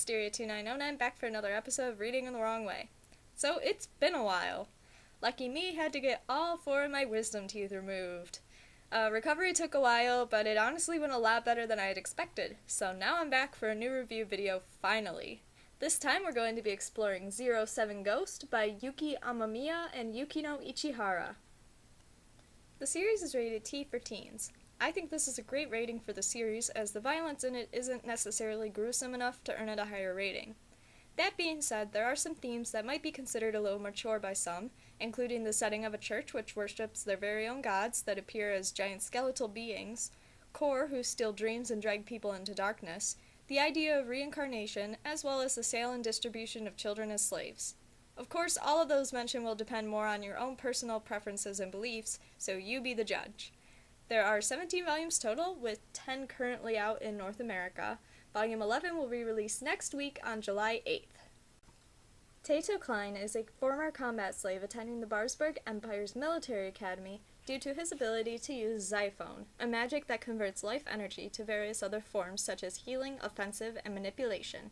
Wisteria2909 back for another episode of Reading in the Wrong Way. So, it's been a while. Lucky me, had to get all 4 of my wisdom teeth removed. Recovery took a while, but it honestly went a lot better than I had expected, so now I'm back for a new review video, finally. This time we're going to be exploring 07 Ghost by Yuki Amamiya and Yukino Ichihara. The series is rated T for teens. I think this is a great rating for the series, as the violence in it isn't necessarily gruesome enough to earn it a higher rating. That being said, there are some themes that might be considered a little mature by some, including the setting of a church which worships their very own gods that appear as giant skeletal beings, Core who steal dreams and drag people into darkness, the idea of reincarnation, as well as the sale and distribution of children as slaves. Of course, all of those mentioned will depend more on your own personal preferences and beliefs, so you be the judge. There are 17 volumes total, with 10 currently out in North America. Volume 11 will be released next week on July 8th. Taito Klein is a former combat slave attending the Barsberg Empire's military academy due to his ability to use Xiphone, a magic that converts life energy to various other forms such as healing, offensive, and manipulation.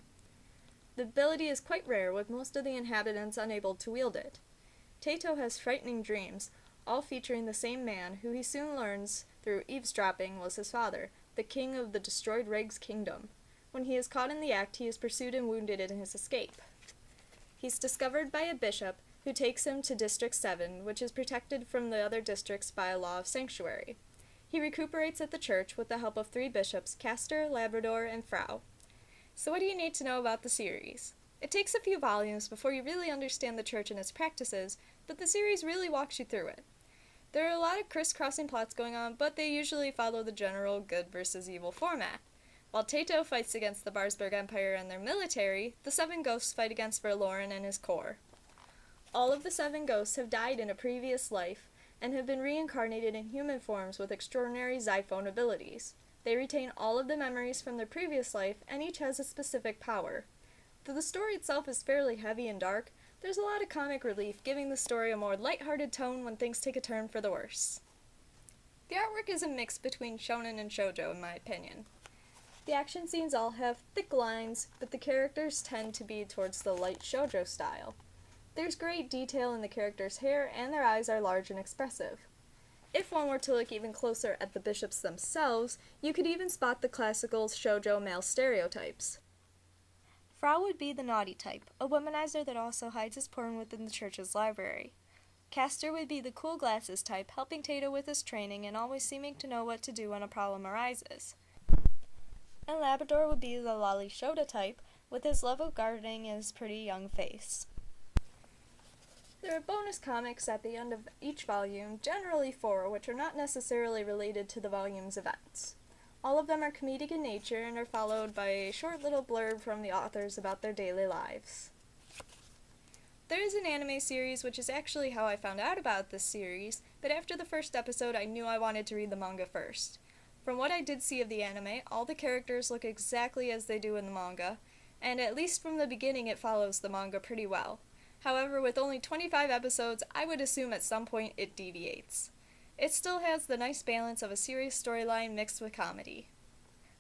The ability is quite rare, with most of the inhabitants unable to wield it. Taito has frightening dreams, all featuring the same man, who he soon learns through eavesdropping was his father, the king of the destroyed Regs kingdom. When he is caught in the act, he is pursued and wounded in his escape. He's discovered by a bishop, who takes him to District 7, which is protected from the other districts by a law of sanctuary. He recuperates at the church with the help of 3 bishops, Castor, Labrador, and Frau. So what do you need to know about the series? It takes a few volumes before you really understand the church and its practices, but the series really walks you through it. There are a lot of crisscrossing plots going on, but they usually follow the general good versus evil format. While Taito fights against the Barsberg Empire and their military, the 7 ghosts fight against Verloren and his core. All of the 7 ghosts have died in a previous life, and have been reincarnated in human forms with extraordinary Xiphone abilities. They retain all of the memories from their previous life, and each has a specific power. Though the story itself is fairly heavy and dark, there's a lot of comic relief, giving the story a more light-hearted tone when things take a turn for the worse. The artwork is a mix between shonen and shoujo, in my opinion. The action scenes all have thick lines, but the characters tend to be towards the light shoujo style. There's great detail in the characters' hair, and their eyes are large and expressive. If one were to look even closer at the bishops themselves, you could even spot the classical shoujo male stereotypes. Frau would be the naughty type, a womanizer that also hides his porn within the church's library. Castor would be the cool glasses type, helping Taito with his training and always seeming to know what to do when a problem arises. And Labrador would be the lolly Shota type, with his love of gardening and his pretty young face. There are bonus comics at the end of each volume, generally 4, which are not necessarily related to the volume's events. All of them are comedic in nature and are followed by a short little blurb from the authors about their daily lives. There is an anime series, which is actually how I found out about this series, but after the first episode I knew I wanted to read the manga first. From what I did see of the anime, all the characters look exactly as they do in the manga, and at least from the beginning it follows the manga pretty well. However, with only 25 episodes, I would assume at some point it deviates. It still has the nice balance of a serious storyline mixed with comedy.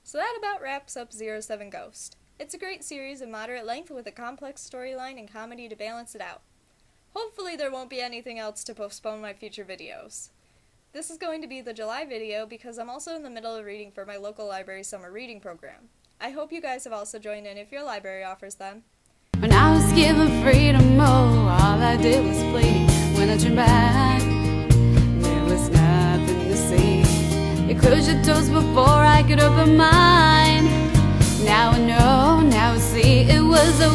So that about wraps up 07 Ghost. It's a great series of moderate length with a complex storyline and comedy to balance it out. Hopefully there won't be anything else to postpone my future videos. This is going to be the July video because I'm also in the middle of reading for my local library summer reading program. I hope you guys have also joined in if your library offers them. When I was given freedom, oh, all I did was plead. When I turned back, there was nothing to see. You closed your doors before I could open mine. Now I know, now I see, it was a